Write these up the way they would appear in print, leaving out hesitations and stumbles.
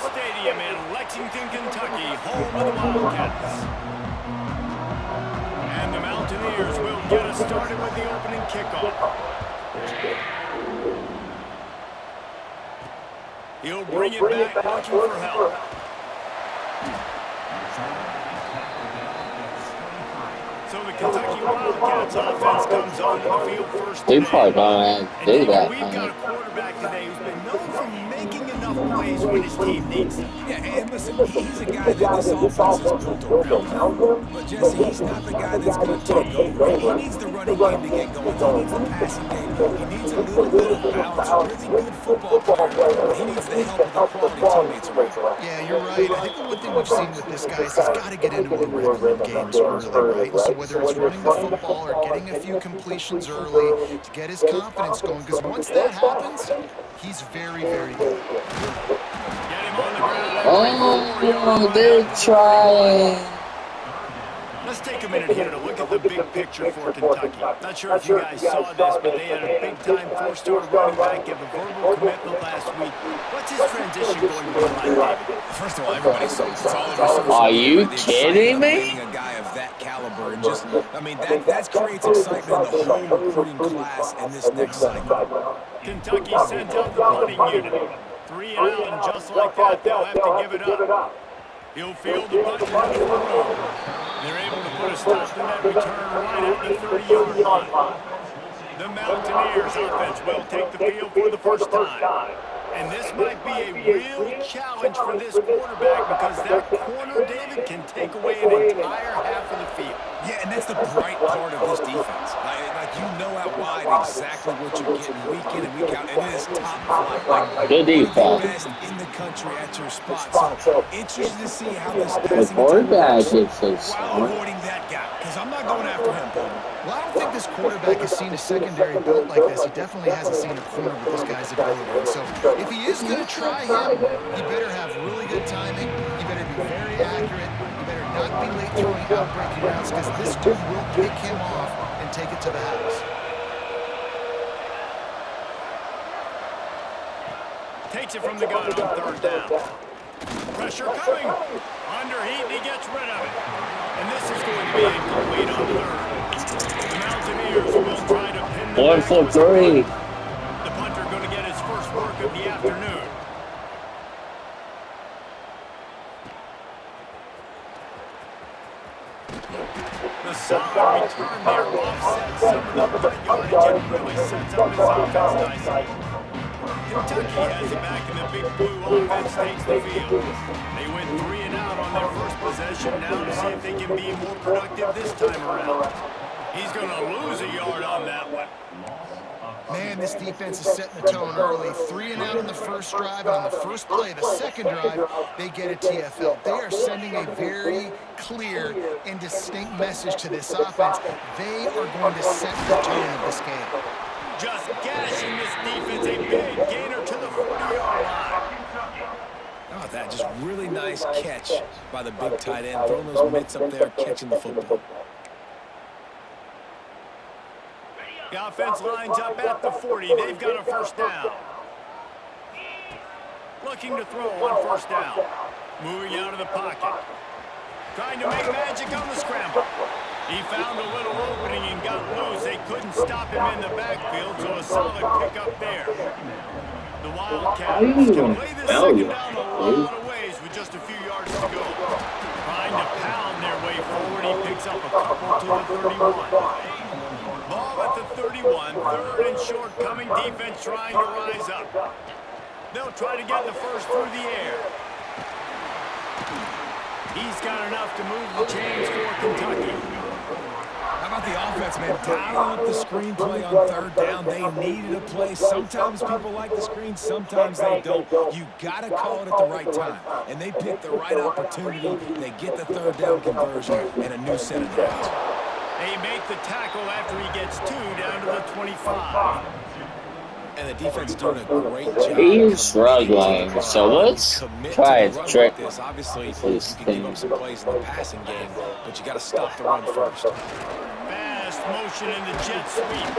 Stadium in Lexington, Kentucky, home of the Wildcats. And the Mountaineers will get us started with the opening kickoff. He'll bring it back looking for help. So the Kentucky Wildcats offense comes onto the field first today. They probably don't do that. We've got a quarterback today who's been known for making enough plays when his team needs them. Yeah, and listen, he's a guy that this offense is built around him. But Jesse, he's not the guy that's going to take over. He needs the running game to get going. He needs the passing game. He needs a little bit of balance. Really good football player, but he needs the help of the quality teammates around. Yeah, you're right. I think the one thing we've seen with this guy is he's got to get into a rhythm in games early, right? So whether it's running the football or getting a few completions early to get his confidence going, because once that happens, he's very, very good. Get him on the ground. Oh, they're trying. Let's take a minute here to look at the big picture for Kentucky. Not sure if you guys saw this, but they had a big-time four-star running back give a verbal commitment last week. What's his transition going to be like, David? First of all, everybody saw it. It's all over social Are media, you the kidding excitement of me? getting a guy of that caliber, and just, I mean, that creates excitement in the whole recruiting class in this next cycle. Kentucky sends out the punting unit. 3 and out, and just like that, they'll have to give it up. He'll field the punt and head for the room. They're able to put a stop to that return right at the 30-yard line. The Mountaineers offense will take the field for the first time. And this might be a real challenge for this quarterback because that corner, David, can take away an entire half of the field. Yeah, and that's the bright part of this defense. Like you know out wide exactly what you're getting week in and week out, and it is top flight. Like, Good defense. the best in the country at your spot. So interested to see how this The passing quarterback attack is so while smart. avoiding that guy, because I'm not going after him, Paul. Well, I don't think this quarterback has seen a secondary built like this. He definitely hasn't seen a corner with this guy's ability. And so if he is going to try him, he better have really good timing. He better be very accurate. He better not be late throwing out-breaking routes because this dude will pick him off and take it to the house. Takes it from the gun on third down. Pressure coming. Under heat, and he gets rid of it. And this is going to be incomplete on third. The Mountaineers will try to pin the 1 for 3. The punter going to get his first work of the afternoon. The solid return there offsets some of the punt yardage and really sets up his offense nicely. Kentucky has it back in the big blue. Offense takes the field. They went 3 and out on their first possession. Now to see if they can be more productive this time around. He's going to lose a yard on that one. Man, this defense is setting the tone early. 3 and out on the first drive, and on the first play, the second drive, they get a TFL. They are sending a very clear and distinct message to this offense. They are going to set the tone of this game. Just gashing this defense, a big gainer to the 40-yard line. How about that? Just really nice catch by the big tight end, throwing those mitts up there, catching the football. The offense lines up at the 40. They've got a first down. Looking to throw on first down. Moving out of the pocket. Trying to make magic on the scramble. He found a little opening and got loose. They couldn't stop him in the backfield, so a solid pickup there. The Wildcats can play this second down a lot of ways with just a few yards to go. Trying to pound their way forward. He picks up a couple to the 31. Ball at the 31. Third and short coming. Defense trying to rise up. They'll try to get the first through the air. He's got enough to move the chains for Kentucky. How about the offense, man? Dial up the screenplay on third down. They needed a play. Sometimes people like the screen, sometimes they don't. You got to call it at the right time. And they pick the right opportunity. They get the third down conversion and a new set of downs. They make the tackle after he gets 2 down to the 25. And the defense doing a great job. He's struggling, so let's try a trick. Obviously, you can give up some plays in the passing game, but you got to stop the run first. Fast motion in the jet sweep.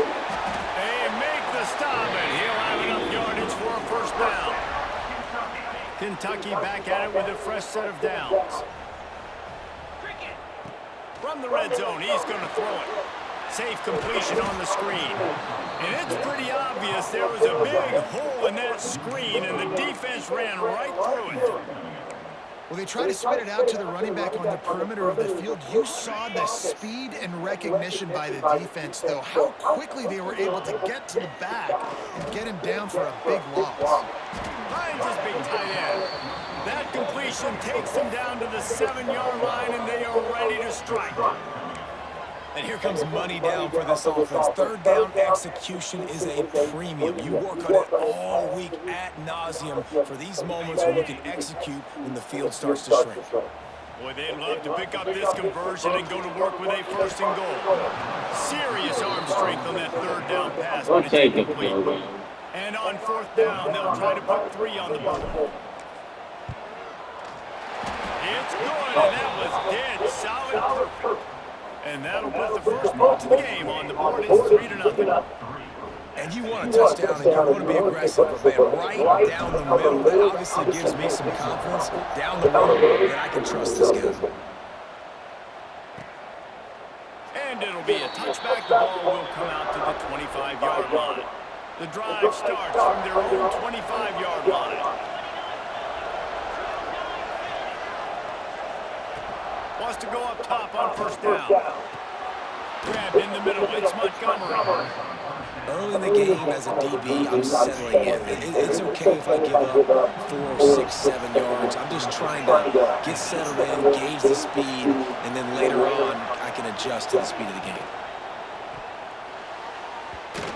They make the stop, and he'll have enough yardage for a first down. Kentucky back at it with a fresh set of downs. From the red zone, he's going to throw it. Safe completion on the screen. And it's pretty obvious there was a big hole in that screen, and the defense ran right through it. Well, they tried to spit it out to the running back on the perimeter of the field. You saw the speed and recognition by the defense, though, how quickly they were able to get to the back and get him down for a big loss. Finds his big tight end. That completion takes them down to the 7-yard line, and they are ready to strike. And here comes money down for this offense. Third down execution is a premium. You work on it all week ad nauseum for these moments when you can execute when the field starts to shrink. Boy, they'd love to pick up this conversion and go to work with a first and goal. Serious arm strength on that third down pass, but it's incomplete. And on fourth down, they'll try to put 3 on the board. It's good, and that was dead solid perfect. And that'll put the first point of the game on the board. It's 3-0. And you want a touchdown, and you want to be aggressive, but man, right down the middle, that obviously gives me some confidence down the middle that I can trust this guy. And it'll be a touchback. The ball will come out to the 25-yard line. The drive starts from their own 25-yard line. Wants to go up top on first down. Grabbed in the middle. It's Montgomery. Early in the game as a DB, I'm settling in. It's okay if I give up 4, 6, 7 yards. I'm just trying to get settled in, gauge the speed, and then later on, I can adjust to the speed of the game.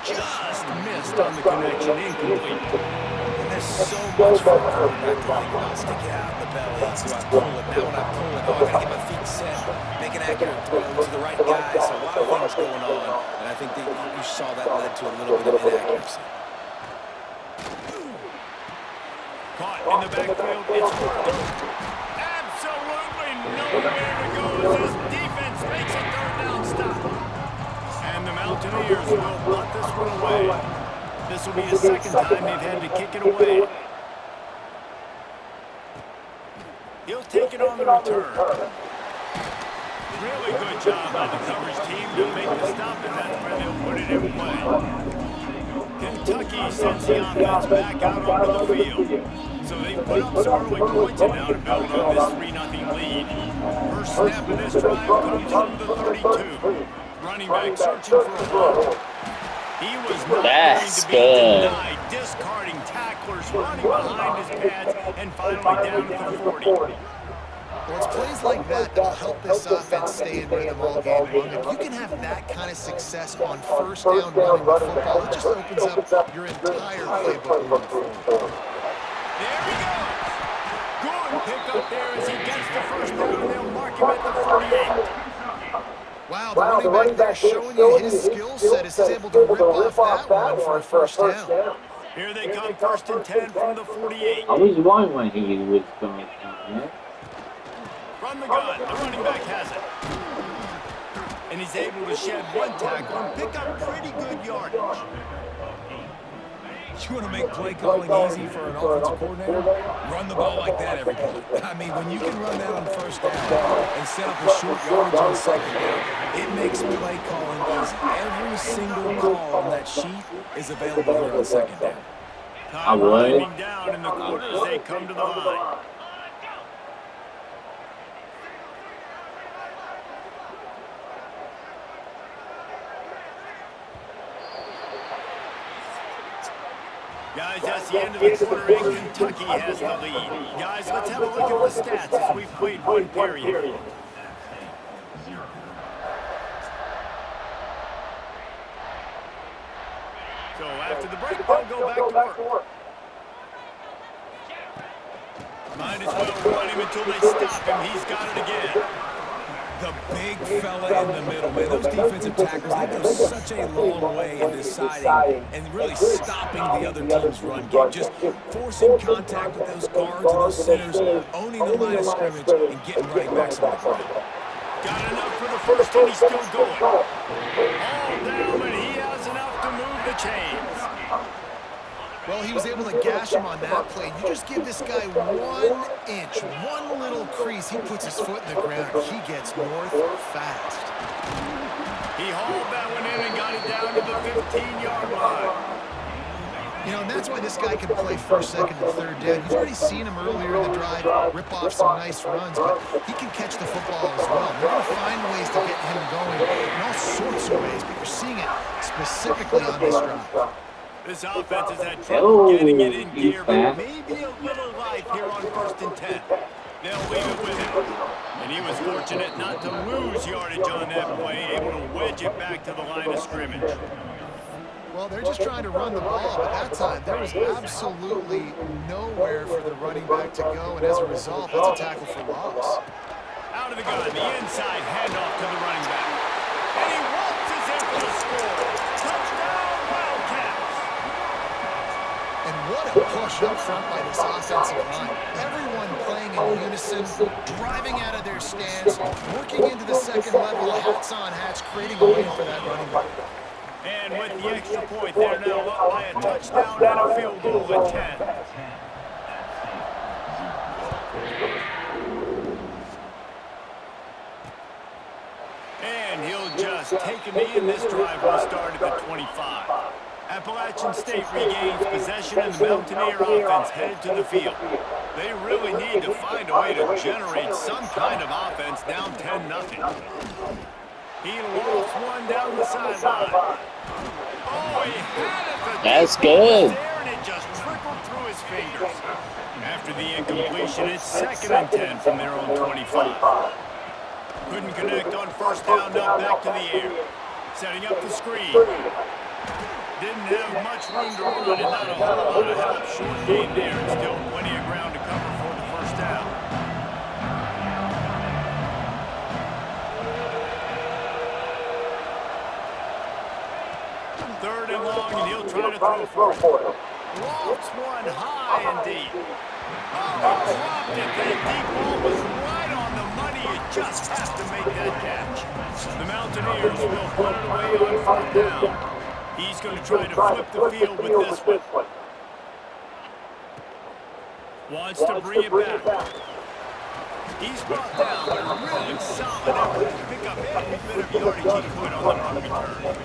Just missed on the connection. Incomplete. And there's so much for a quarterback to think about. Stick it out in the belly. Do I pull it? Now when I pull it, I got to get my feet set, make an accurate throw to the right guy. So a lot of things going on, and I think that you saw that led to a little bit of inaccuracy. Caught in the backfield. It's Worthy. Absolutely nowhere to go as this defense makes a third down stop. And the Mountaineers will punt this one away. This will be the second time they've had to kick it away. He'll take it on the return. Really good job by the coverage team to make the stop, and that's where they'll put it in play. Kentucky sends the offense back out onto the field. So they've put up some early points and now to build on this 3-0 lead. First snap of this drive comes from the 32. Running back searching for a ball. He was not going to be denied, discarding tacklers, running behind his pads, and finally down to the 40. Well, it's plays like that that will help this offense stay in rhythm all game long. If you can have that kind of success on first down running the football, it just opens up your entire playbook moving forward. There he goes. Good pick up there as he gets the first down, and they'll mark him at the 48. Wow, the running back there showing you his skill set as he's able to rip off that one for a first down. Here they come, first and 10 from the 48. I was wrong when he was going down. From the gun, the running back has it. And he's able to shed one tackle and pick up pretty good yardage. You want to make play calling easy for an offensive coordinator? Run the ball like that every play. I mean, when you can run that on first down and set up a short yardage on second down, it makes play calling easy. Every single call on that sheet is available here on second down. Time winding down in the quarter as they come to the line. Guys, that's the end of the quarter, and Kentucky has the lead. Guys, let's have a look at the stats as we've played one period. So after the break, they'll go back to work. Might as well run him until they stop him. He's got it again. The big fella in the middle, man. Those defensive tackles, they go such a long way in deciding and really stopping the other team's run game. Just forcing contact with those guards and those centers, owning the line of scrimmage, and getting running backs on the ground. Got enough for the first, and he's still going. All down, but he has enough to move the chains. Well, he was able to gash him on that play. You just give this guy 1 inch, one little crease, he puts his foot in the ground, he gets north fast. He hauled that one in and got it down to the 15-yard line. You know, and that's why this guy can play first, second, and third down. You've already seen him earlier in the drive rip off some nice runs, but he can catch the football as well. They're going to find ways to get him going in all sorts of ways, but you're seeing it specifically on this drive. This offense has had trouble getting it in gear, but maybe a little life here on 1st and 10. They'll leave it with him. And he was fortunate not to lose yardage on that play, able to wedge it back to the line of scrimmage. Well, they're just trying to run the ball, but that time there was absolutely nowhere for the running back to go, and as a result, that's a tackle for loss. Out of the gun, the inside handoff to the running back. And he waltzes in for the score. Touchdown, Wildcats! And what a push up front by this offensive line. Everyone playing in unison, driving out of their stance, working into the second level, hats on hats, creating a lane for that running back. And with the extra point, they're now up by a touchdown and a field goal at 10. And he'll just take a knee, and this drive will start at the 25. Appalachian State regains possession, and the Mountaineer offense headed to the field. They really need to find a way to generate some kind of offense down 10-0. He lost one down the sideline. Oh, he had it. That's good. There, and it just trickled through his fingers. After the incompletion, it's 2nd and 10 from their own 25. Couldn't connect on 1st down, now back to the air. Setting up the screen. Didn't have much room to run and not a whole lot of help. Short gain there, and still plenty of ground to cover for the 1st down. Third and long, and he'll try to throw for it. Lofts one high and deep. Oh, he dropped it. That deep ball was right on the money. You just have to make that catch. The Mountaineers will put it away on 4th down. He's going to try to flip the field with this one. Wants to bring it back. He's brought down, but a really solid effort to pick up every bit of yardage he could on the punt return.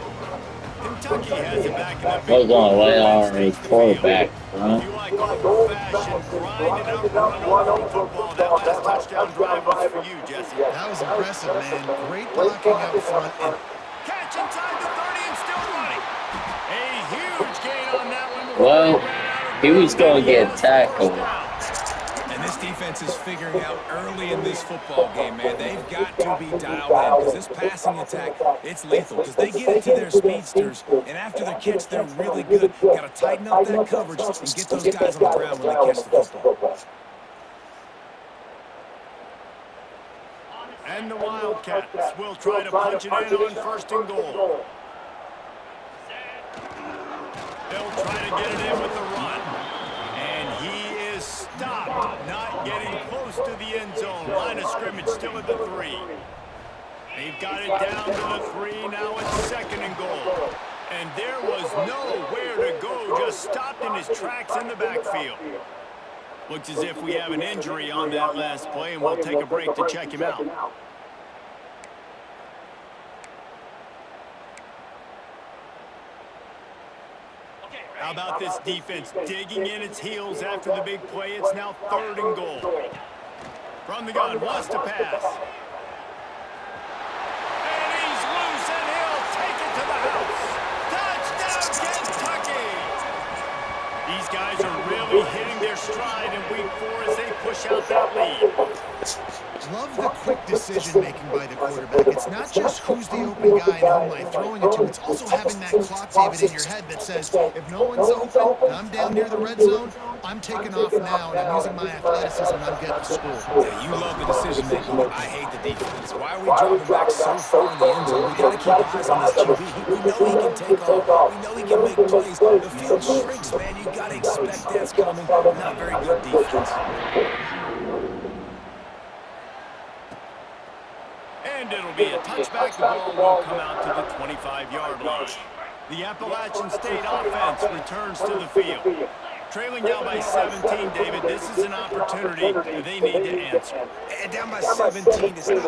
Kentucky has it back in the big We're going to lay on a quarterback, huh? If you like old-fashioned, grind it out, run over football, that last touchdown drive was for you, Jesse. That was impressive, man. Great blocking up front. And catch inside the 30 and still running. A huge gain on that one. Well, he was going to get tackled. And this defense is figuring out early in this football game, man, they've got to be dialed in because this passing attack, it's lethal because they get it to their speedsters, and after the catch, they're really good. Got to tighten up that coverage and get those guys on the ground when they catch the football. And the Wildcats will try to punch it in on 1st and goal. They'll try to get it in with the run. And he is stopped, not getting close to the end zone. Line of scrimmage still at the 3. They've got it down to the 3. Now it's 2nd and goal. And there was nowhere to go, just stopped in his tracks in the backfield. Looks as if we have an injury on that last play, and we'll take a break to check him out. How about this defense digging in its heels after the big play? It's now 3rd and goal. From the gun, wants to pass. And he's loose, and he'll take it to the house. Touchdown, Kentucky! These guys are really hitting their stride in week 4 as they push out that lead. love the quick decision-making by the quarterback. It's not just who's the open guy and who am I throwing it to. It's also having that clock, David, in your head that says, if no one's open and I'm down near the red zone, I'm taking off now, and I'm using my athleticism, and I'm getting to score. Yeah, you love the decision-making. I hate the defense. Why are we dropping back so far in the end zone? We got to keep eyes on this QB. We know he can take off. We know he can make plays. The field shrinks, man. You got to expect that's coming. Not very good defense. And it'll be a touchback. The ball will come out to the 25-yard line. The Appalachian State offense returns to the field. Trailing now by 17, David. This is an opportunity they need to answer. And down by 17 is not. And the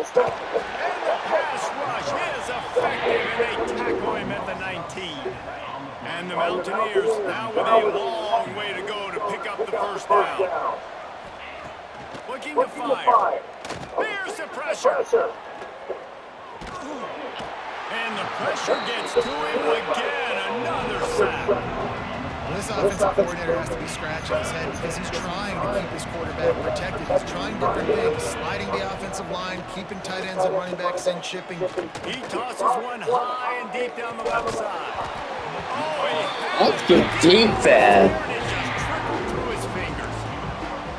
pass rush is effective, and they tackle him at the 19. And the Mountaineers now with a long way to go to pick up the first down. Looking to fire. There's the pressure. And the pressure gets to him again. Another sack. Well, this offensive coordinator has to be scratching his head because he's trying to keep his quarterback protected. He's trying different things, sliding the offensive line, keeping tight ends and running backs in, chipping. He tosses one high and deep down the left side. Oh, That's good defense. it just trickled through his fingers.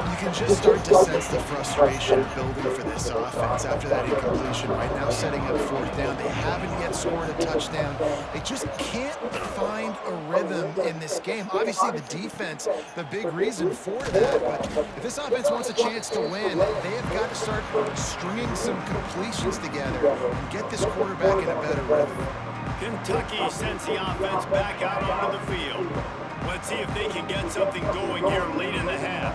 You can just start to sense the frustration building for this offense after that incompletion. Right now, setting up fourth down. They haven't yet scored a touchdown. They just can't find a rhythm in this game. Obviously, the defense, the big reason for that. But if this offense wants a chance to win, they have got to start stringing some completions together and get this quarterback in a better rhythm. Kentucky sends the offense back out onto the field. Let's see if they can get something going here late in the half.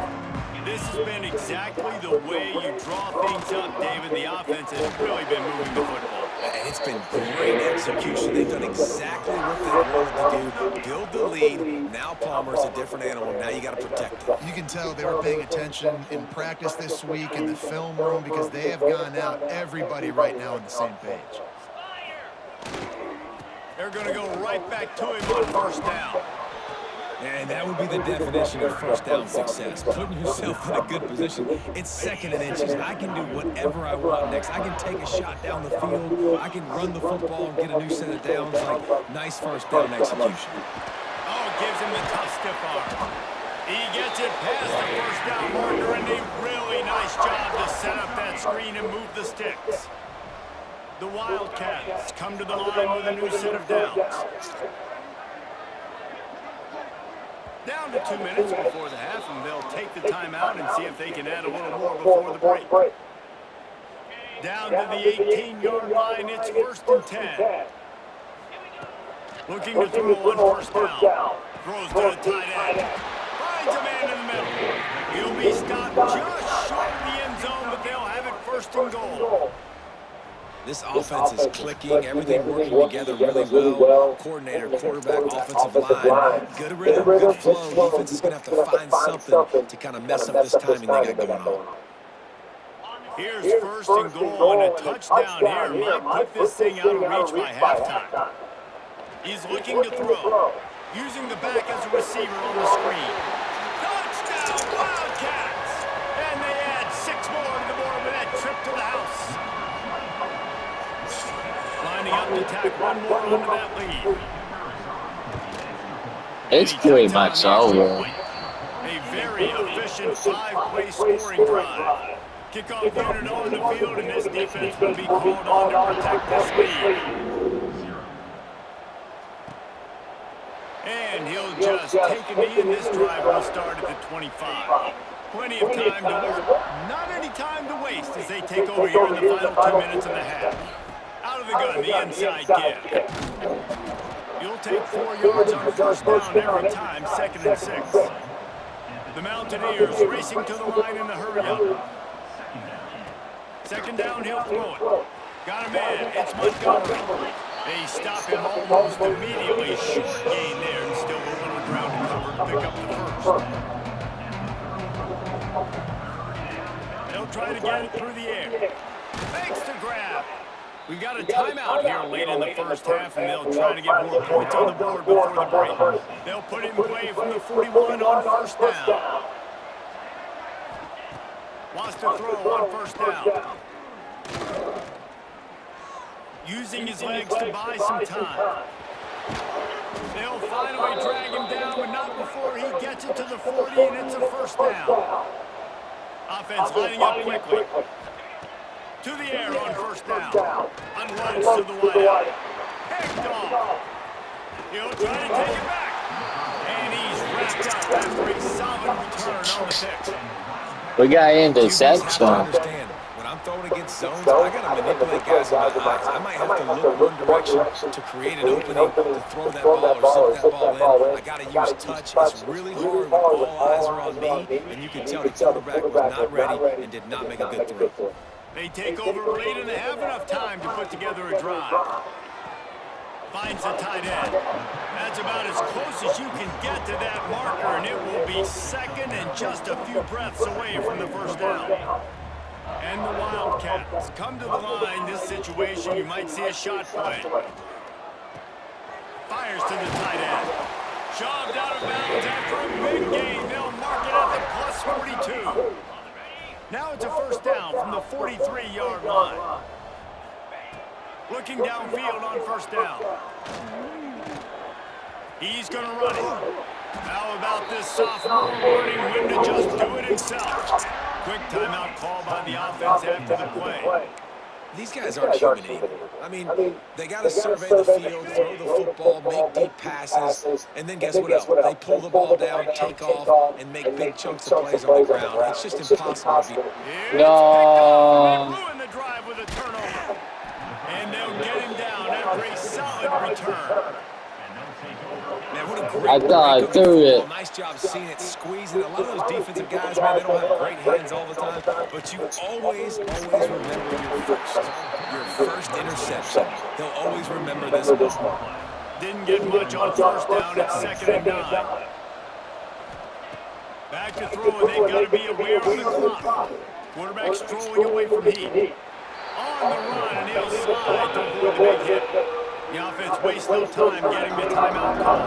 This has been exactly the way you draw things up, David. The offense has really been moving the football. And it's been great execution. They've done exactly what they wanted to do. Build the lead. Now Palmer's a different animal. Now you got to protect him. You can tell they were paying attention in practice this week in the film room because they have gone out, everybody right now on the same page. They're going to go right back to him on first down. And that would be the definition of first down success. Putting yourself in a good position. It's second and inches. I can do whatever I want next. I can take a shot down the field. I can run the football and get a new set of downs. Like, nice first down execution. Oh, gives him the tough stiff arm. He gets it past the first down marker, and a really nice job to set up that screen and move the sticks. The Wildcats come to the line with a new set of downs. Down to 2 minutes before the half, and they'll take the timeout and see if they can add a little more before the break. Down to the 18-yard line, it's 1st and 10. Looking to throw on first down. Throws to the tight end. Finds a man in the middle. He'll be stopped just short of the end zone, but they'll have it 1st and goal. This offense is clicking, everything working together really well. Coordinator, quarterback, offensive line. Good rhythm, good flow. Defense is going to have to find something to kind of mess up this timing they got going on. Here's 1st and goal, and a touchdown here might put this thing out of reach by halftime. He's looking to throw, using the back as a receiver on the screen. Touchdown, Wildcats! And they add 6 more to the board with that trip to the house. Lining up to tack one more onto that lead. It's pretty much over. A very efficient 5-play scoring drive. Kickoff unit on the field, and this defense will be called on to protect this lead. And he'll just take a knee, and this drive will start at the 25. Plenty of time to work. Not any time to waste as they take over here in the final 2 minutes of the half. Out of the gun, the inside give. You'll take 4 yards on first down every time, 2nd and 6. The Mountaineers racing to the line in the hurry-up. 2nd down, he'll throw it. Got a man, it's Montgomery. They stop him almost immediately. Short gain there, and still a little ground to cover to pick up the first. They'll try to get it through the air. Makes the grab. We've got a timeout here late in the first half, and they'll try to get more points on the board before the break. They'll put him away from the 41 on first down. Wants to throw on first down. Using his legs to buy some time. They'll finally drag him down, but not before he gets it to the 40, and it's a first down. Offense lining up quickly. To the air on first down. Unloads to the wideout. Picked off. He'll try to take it back. And he's wrapped up after a solid return on the pick. We got QBs have to interception. understand, when I'm throwing against zones, I got to manipulate guys with my eyes. I might have to look one direction to create an opening to throw that ball or zip that ball in. I got to use touch. It's really hard when all eyes are on me, and you can tell the quarterback was not ready and did not make a good throw. They take over late and they have enough time to put together a drive. Finds the tight end. That's about as close as you can get to that marker, and it will be second and just a few breaths away from the first down. And the Wildcats come to the line. This situation, you might see a shot play. Fires to the tight end. Shoved out of bounds after a big gain. They'll mark it at the +42. Now it's a first down from the 43-yard line. Looking downfield on first down. He's going to run it. How about this sophomore learning when to just do it himself? Quick timeout call by the offense after the play. These guys aren't human either. I mean, they got to survey the field, throw the football, make deep passes, and then guess what else? They pull the ball down, take off, and make big chunks of plays on the ground. It's just impossible to beat. No. Ruin the drive with a turnover. And they'll get him down after a solid return. Man, what a great I thought I threw it. Nice job seeing it, squeezing. A lot of those defensive guys, man, they don't have great hands all the time, but you always remember your first interception. They'll always remember this one. Didn't get much on first down. It's 2nd and 9. Back to throw, and they've got to be aware of the clock. Quarterback strolling away from heat. On the run, and he'll slide to avoid the big hit. The offense wastes no time getting the timeout call.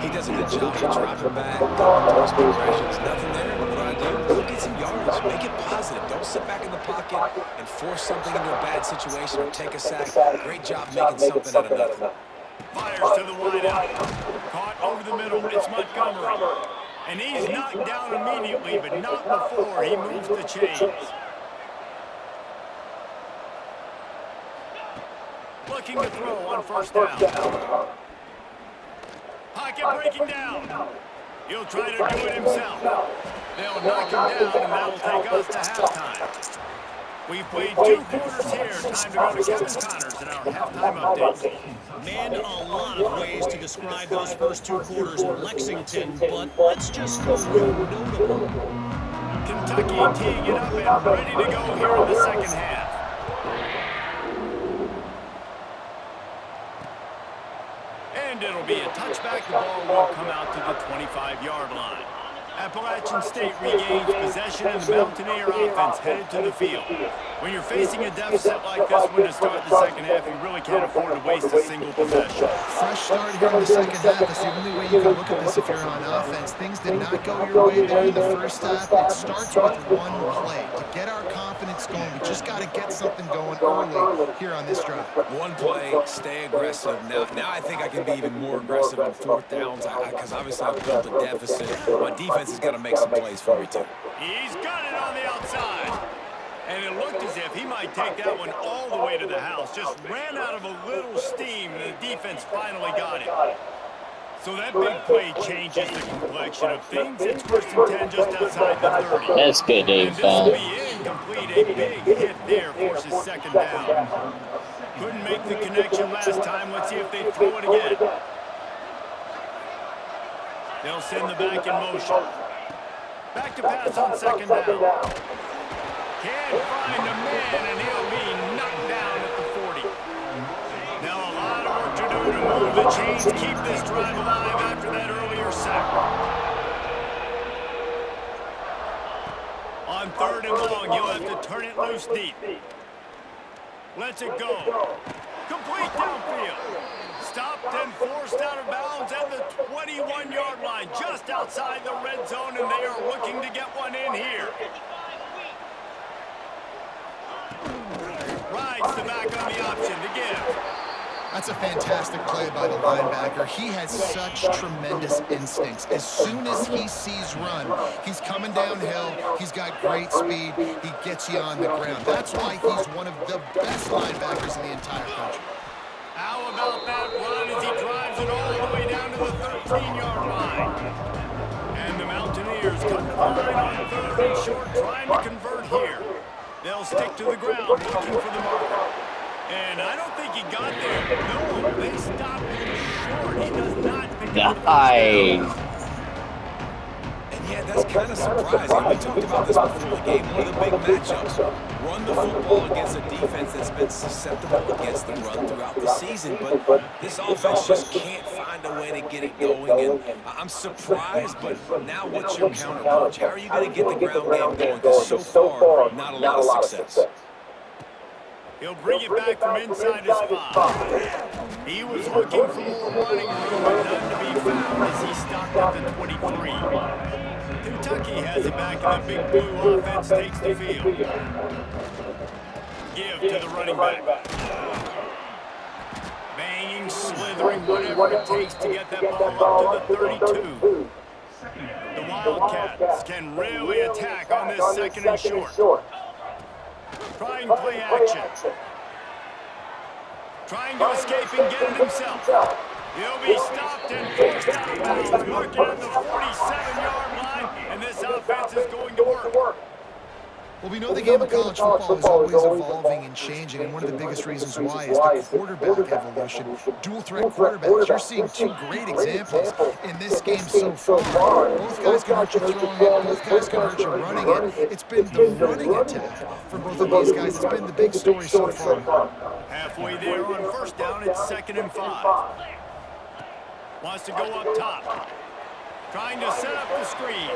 He does a good job of dropping back, going towards progressions. Nothing there. What do I do? Look at some yardage. Make it positive. Don't sit back in the pocket and force something into a bad situation or take a sack. Great job making something out of nothing. Fires to the wide out. Caught over the middle. It's Montgomery. And he's knocked down immediately, but not before he moves the chains. Looking to throw on first down. Pocket breaking down. He'll try to do it himself. They'll knock him down, and that'll take us to halftime. We've played 2 quarters here. Time to go to Kevin Connors in our halftime update. Man, a lot of ways to describe those first 2 quarters in Lexington, but let's just go with notable. Kentucky teeing it up and ready to go here in the second half. And it'll be a touchback. The ball will come out to the 25-yard line. Appalachian State regains possession, and the Mountaineer offense headed to the field. When you're facing a deficit like this one to start the second half, you really can't afford to waste a single possession. Fresh start here in the second half. That's the only way you can look at this if you're on offense. Things did not go your way there in the first half. It starts with one play. To get our confidence going, we just got to get something going early here on this drive. One play, stay aggressive. Now I think I can be even more aggressive on 4th downs because obviously I've built a deficit. My defense has got to make some plays for me too. He's got it on the outside. And it looked as if he might take that one all the way to the house. Just ran out of a little steam, and the defense finally got it. So that big play changes the complexion of things. It's 1st and 10 just outside the 30. That's good And this will defense. be incomplete. A big hit there forces 2nd down. Couldn't make the connection last time. Let's see if they throw it again. They'll send the back in motion. Back to pass on 2nd down. Can't find a man, and he'll be knocked down at the 40. Now a lot of work to do to move the chains, keep this drive alive after that earlier sack. On 3rd and long, you'll have to turn it loose deep. Lets it go. Complete downfield. Stopped and forced out of bounds at the 21-yard line, just outside the red zone, and they are looking to get one in here. Rides the back on the option to give. That's a fantastic play by the linebacker. He has such tremendous instincts. As soon as he sees run, he's coming downhill. He's got great speed. He gets you on the ground. That's why he's one of the best linebackers in the entire country. How about that run as he drives it all the way down to the 13-yard line? And the Mountaineers come to the line on 3rd and short, trying to convert here. They'll stick to the ground looking for the marker. And I don't think he got there. No, they stopped him short. He does not pick up the first down. Nice. And yeah, that's kind of surprising. We talked about this before the game. One of the big matchups. Run the football against a defense that's been susceptible against the run throughout the season. But this offense just can't find a way to get it going. And I'm surprised, but now what's your counterpunch? How are you going to get the ground game going? Because so far, not a lot of success. He'll bring it back from inside his 5. He was looking for more running room, but none to be found as he stopped at the 23. Kentucky has it back, and the big blue offense takes the field. Give to the running back. Banging, slithering, whatever it takes to get that ball up to the 32. The Wildcats can really attack on this second and short. Trying play action. Trying to escape and get it himself. He'll be stopped and forced out of bounds, marking at the 47-yard line, and this offense is going to work. Well, we know the game of college football is always evolving and changing, and one of the biggest reasons why is the quarterback evolution. Dual-threat quarterbacks, you're seeing two great examples in this game so far. Both guys can hurt you throwing it, both guys can hurt you running it. It's been the running attack for both of these guys. It's been the big story so far. Halfway there on first down, it's 2nd and 5. Wants to go up top. Trying to set up the screen.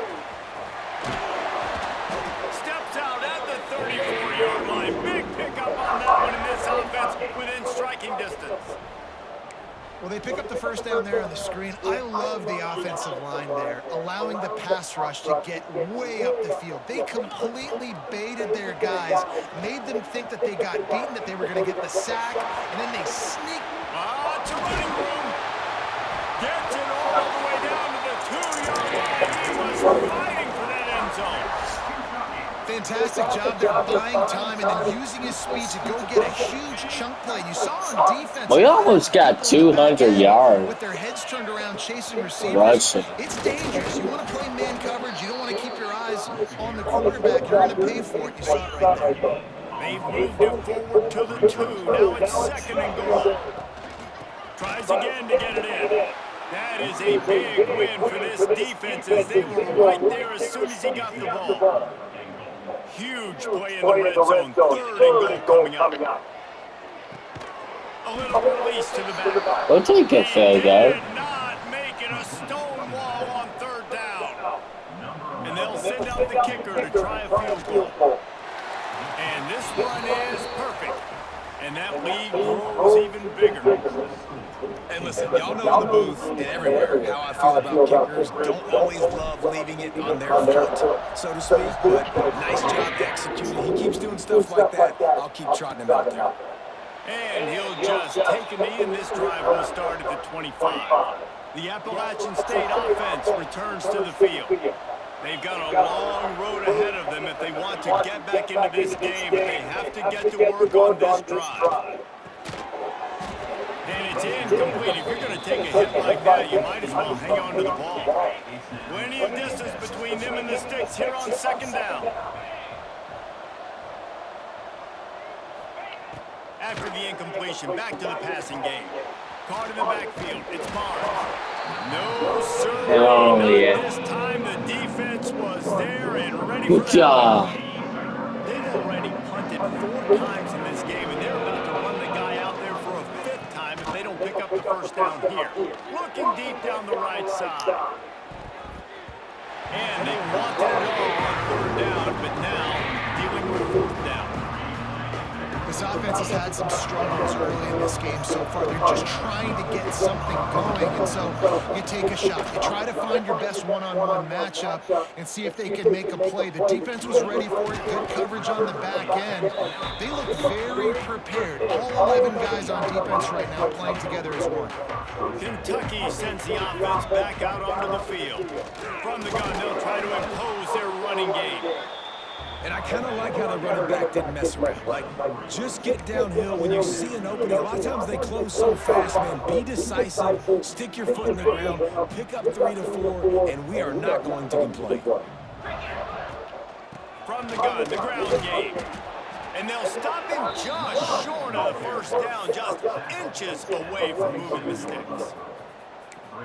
Steps out at the 34-yard line. Big pickup on that one in this offense within striking distance. Well, they pick up the first down there on the screen. I love the offensive line there, allowing the pass rush to get way up the field. They completely baited their guys, made them think that they got beaten, that they were going to get the sack, and then they sneak. It's a running room. Gets it all the way down to the 2-yard line. He was fighting for that end zone. Fantastic job there buying time and then using his speed to go get a huge chunk play. You saw on defense. We almost got 200 yards. With their heads turned around chasing receivers. Rushing. It's dangerous. You want to play man coverage. You don't want to keep your eyes on the quarterback. You're going to pay for it. You saw it right there. They've moved it forward to the 2. Now it's 2nd and goal. Tries again to get it in. That is a big win for this defense as they were right there as soon as he got the ball. Huge play in the red zone. 3rd and goal coming up. A little release to the back. We'll take it, He guys. did not make it a stone wall on 3rd down. And they'll send out the kicker to try a field goal. And this one is perfect. And that lead grows even bigger. And listen, y'all know in the booth and everywhere how I feel about kickers. Don't always love leaving it on their foot, so to speak, but nice job executing. He keeps doing stuff like that. I'll keep trotting him out there. And he'll just take a knee, and this drive will start at the 25. The Appalachian State offense returns to the field. They've got a long road ahead of them if they want to get back into this game, but they have to get to work on this drive. And it's incomplete. If you're going to take a hit like that, you might as well hang on to the ball. Plenty of distance between them and the sticks here on 2nd down. After the incompletion, back to the passing game. Caught in the backfield. It's Barnes. No, sir. Oh, Not yeah. this time. The defense was there and ready Good for job. They've already punted 4 times in this game, and they're about to run the guy out there for a 5th time if they don't pick up the first down here. Looking deep down the right side. And they wanted it all on 3rd down, but now dealing with 4th down. This offense has had some struggles early in this game so far. They're just trying to get something going, and so you take a shot. You try to find your best one-on-one matchup and see if they can make a play. The defense was ready for it. Good coverage on the back end. They look very prepared. All 11 guys on defense right now playing together as one. Kentucky sends the offense back out onto the field. From the gun, they'll try to impose their running game. And I kind of like how the running back didn't mess around. Like, just get downhill when you see an opening. A lot of times they close so fast, man. Be decisive, stick your foot in the ground, pick up 3 to 4, and we are not going to complain. From the gun, the ground game. And they'll stop him just short of the first down, just inches away from moving the sticks.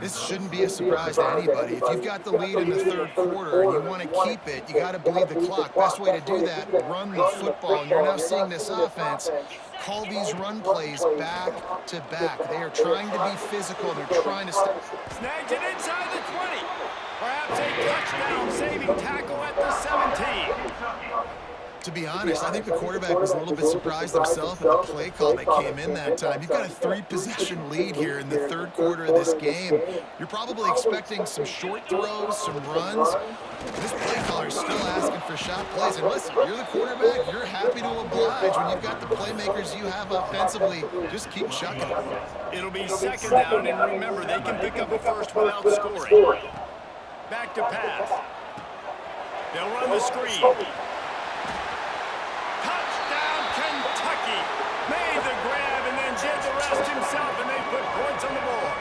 This shouldn't be a surprise to anybody. If you've got the lead in the third quarter and you want to keep it, you got to bleed the clock. Best way to do that, run the football. And you're now seeing this offense call these run plays back to back. They are trying to be physical. They're trying to snagged it inside the 20. Perhaps a touchdown saving tackle at the 17. To be honest, I think the quarterback was a little bit surprised himself at the play call that came in that time. You've got a 3-possession lead here in the third quarter of this game. You're probably expecting some short throws, some runs. This play caller is still asking for shot plays. And listen, you're the quarterback. You're happy to oblige when you've got the playmakers you have offensively. Just keep chucking it. It'll be second down, and remember, they can pick up a first without scoring. Back to pass. They'll run the screen. Made the grab and then did the rest himself, and they put points on the board.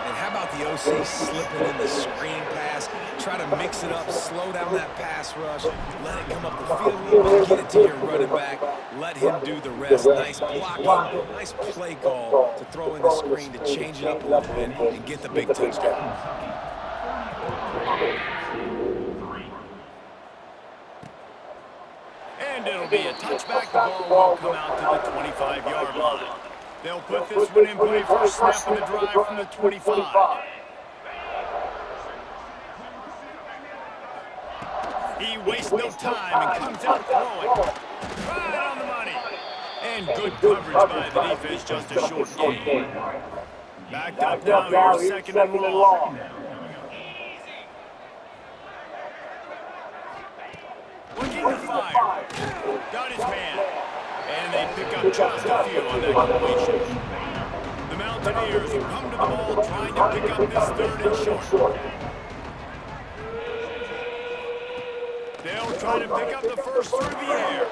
And how about the OC slipping in the screen pass, try to mix it up, slow down that pass rush, let it come up the field a little bit, get it to your running back, let him do the rest. Nice blocking, nice play call to throw in the screen to change it up a little bit and get the big touchdown. And it'll be a touchback. The ball will come out to the 25-yard line. They'll put this one in play for a snap of the drive from the 25. He wastes no time and comes out throwing. Right on the money. And good coverage by the defense, just a short gain. Backed up now, here's second and long. Looking to fire. Got his man. And they pick up just a few on that completion. The Mountaineers come to the ball trying to pick up this third and short. They'll try to pick up the first through the air.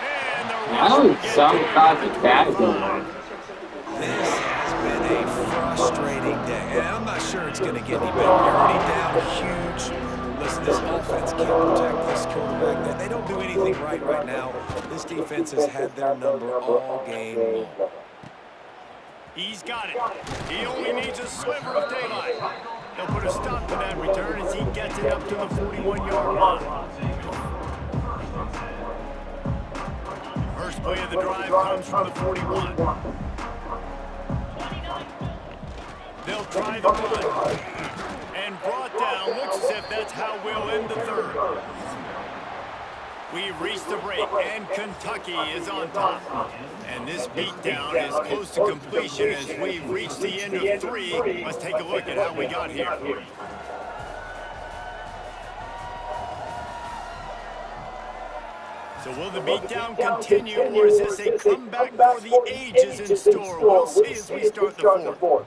And the Now some kind of tackle. This has been a frustrating day. And I'm not sure it's going to get any better. You're already down huge. Listen, this offense can't protect this quarterback. They don't do anything right now. This defense has had their number all game long. He's got it. He only needs a sliver of daylight. They'll put a stop to that return as he gets it up to the 41-yard line. First play of the drive comes from the 41. They'll try the run. And brought down. Looks as if that's how we'll end the third. We've reached the break, and Kentucky is on top. And this beatdown is close to completion as we've reached the end of three. Let's take a look at how we got here. So will the beatdown continue, or is this a comeback for the ages in store? We'll see as we start the fourth.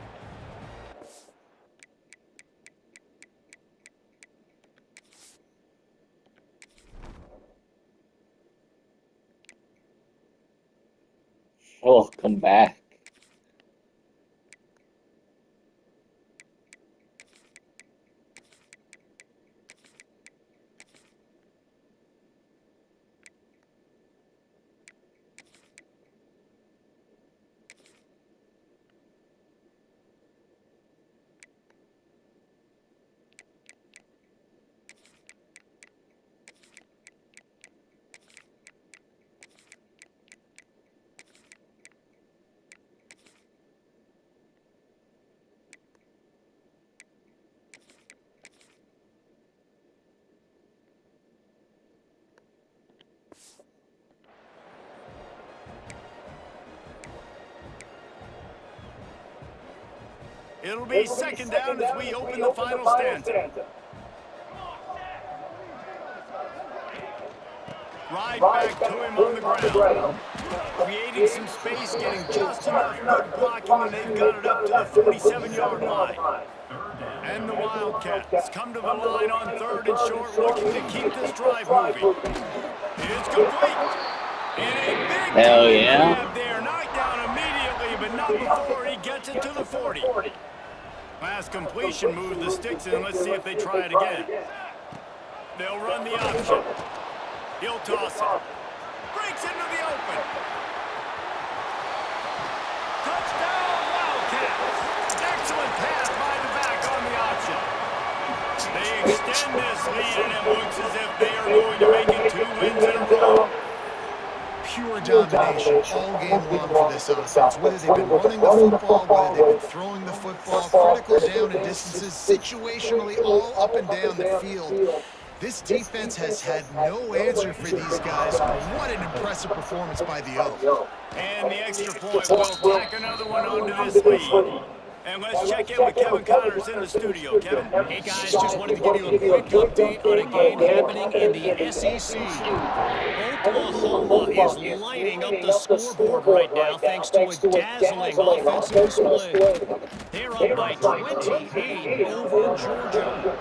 Oh, come back. It'll be second down as we open the final stanza. Right back to him on the ground. Creating some space, getting just enough good blocking, and they've got it up to the 47-yard line. And the Wildcats come to the line on third and short, looking to keep this drive moving. It's complete. And a big grab there. Knocked down immediately, but not before he gets it to the 40. Last completion moved the sticks in. Let's see if they try it again. They'll run the option. He'll toss it. Breaks into the open. Touchdown, Wildcats. Excellent pass by the back on the option. They extend this lead, and it looks as if they are going to make it 2 wins in a row. Pure domination all game long for this offense. Whether they've been running the football, whether they've been throwing the football, critical down and distances, situationally all up and down the field. This defense has had no answer for these guys. What an impressive performance by the O. And the extra point will tack another one onto this lead. And let's check in with Kevin Connors in the studio. Kevin? Hey, guys, just wanted to give you a quick update on a game happening in the SEC. Oklahoma is lighting up the scoreboard right now thanks to a dazzling offensive display. They're up by 28 over Georgia.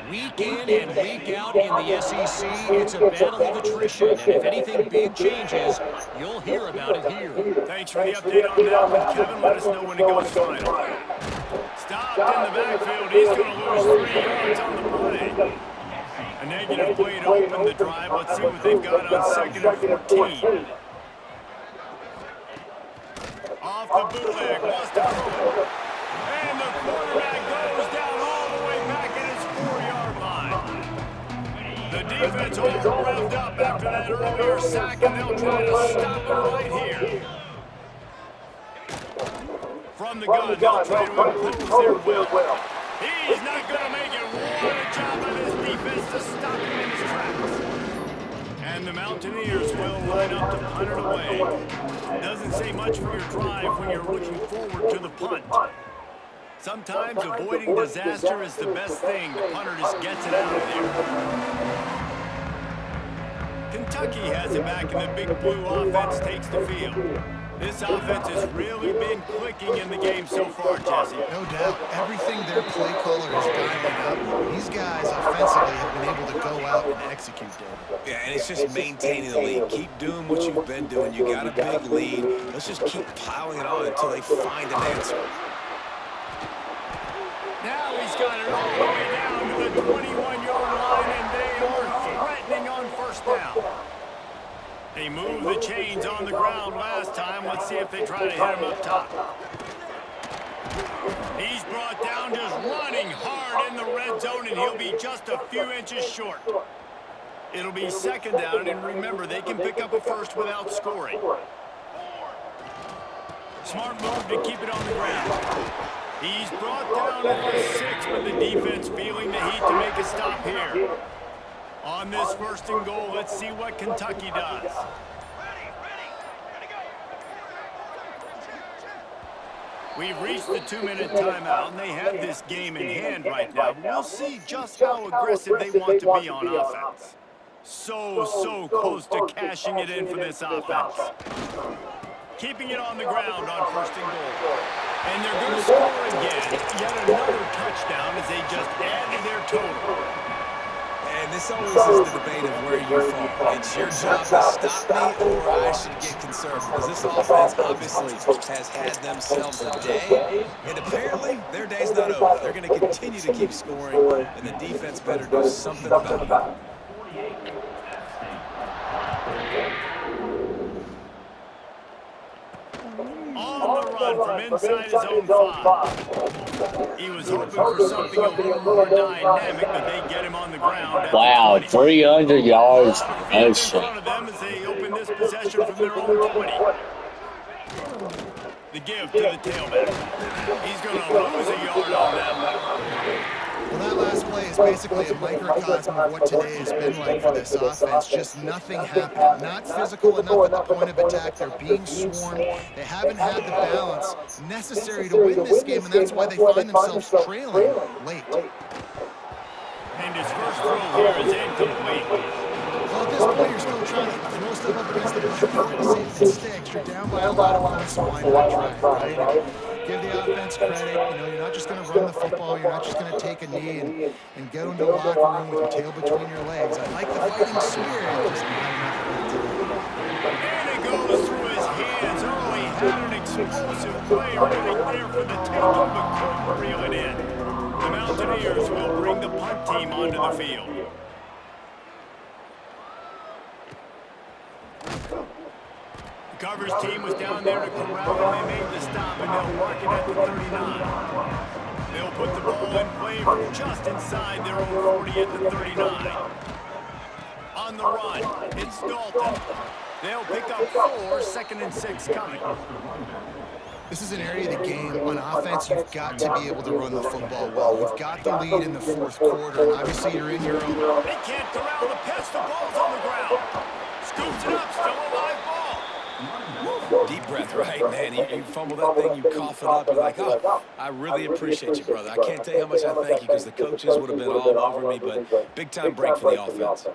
Week in and week out in the SEC, it's a battle of attrition, and if anything big changes, you'll hear about it here. Thanks for the update on that one, Kevin. Let us know when it goes final. Stopped in the backfield. He's going to lose 3 yards on the play. A negative play to open the drive. Let's see what they've got on 2nd and 14. Off the bootleg, wants to throw it. And the quarterback goes down all the way back at his 4-yard line. The defense all revved up after that earlier sack, and they'll try to stop him right here. From the gun, they'll try to impose their will. He's not going to make it. What a job by this defense to stop him in his tracks. And the Mountaineers will line up to punt it away. Doesn't say much for your drive when you're looking forward to the punt. Sometimes avoiding disaster is the best thing. The punter just gets it out of there. Kentucky has it back, and the big blue offense takes the field. This offense has really been clicking in the game so far, Jesse. No doubt. Everything their play caller is dialing up, these guys offensively have been able to go out and execute, David. Yeah, and it's just maintaining the lead. Keep doing what you've been doing. You got a big lead. Let's just keep piling it on until they find an answer. Now he's got it all the way down to the 21-yard line, and they are threatening on 1st down. They moved the chains on the ground last time. Let's see if they try to hit him up top. He's brought down just running hard in the red zone, and he'll be just a few inches short. It'll be 2nd down, and remember, they can pick up a first without scoring. Smart move to keep it on the ground. He's brought down at the 6, but the defense feeling the heat to make a stop here. On this 1st and goal, let's see what Kentucky does. We've reached the 2-minute timeout, and they have this game in hand right now. We'll see just how aggressive they want to be on offense. So close to cashing it in for this offense. Keeping it on the ground on 1st and goal. And they're going to score again. Yet another touchdown as they just add to their total. And this always is the debate of where you fall. It's your job to stop me, or I should get concerned. Because this offense obviously has had themselves a day. And apparently, their day's not over. They're going to continue to keep scoring, and the defense better do something about it. On the run from inside his own 5. He was hoping for something a little more dynamic, but they get him on the ground. Wow, 300 yards. In front of them as they open this possession from their own 20. The give to the tailback. He's going to lose a yard on that one. Well, that last play is basically a microcosm of what today has been like for this offense. Just nothing happening. Not physical enough at the point of attack. They're being swarmed. They haven't had the balance necessary to win this game, and that's why they find themselves trailing late. And his first throw here is incomplete. Well, at this point, you're still trying to throw stuff up against the backboard to see if it sticks. You're down by a lot of points, so why not try, right? Give the offense credit. You know, you're not just going to run the football. You're not just going to take a knee and get into the locker room with your tail between your legs. I like the fighting spirit. Just not enough today. And it goes through his hands early. Had an explosive play right there for the taking, but couldn't reel it in. The Mountaineers will bring the punt team onto the field. Coverage team was down there to corral him. They made the stop, and they'll mark it at the 39. They'll put the ball in play from just inside their own 40 at the 39. On the run, it's Dalton. They'll pick up 4, 2nd and 6 coming. This is an area of the game on offense you've got to be able to run the football well. You've got the lead in the 4th quarter, and obviously you're in your own. They can't corral the pass. The ball's on the ground. Scoops it up. Still a live ball. Deep breath, right, man? You fumble that thing, you cough it up, you're like, oh, I really appreciate you, brother. I can't tell you how much I thank you because the coaches would have been all over me, but big-time break for the offense.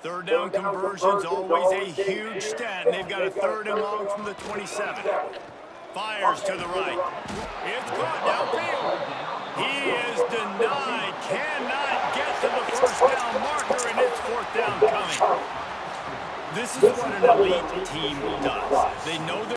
3rd down conversion's always a huge stat, and they've got a 3rd and long from the 27. Fires to the right. It's caught downfield. He is denied. Cannot get to the 1st down marker, and it's 4th down coming. This is what an elite team does. They know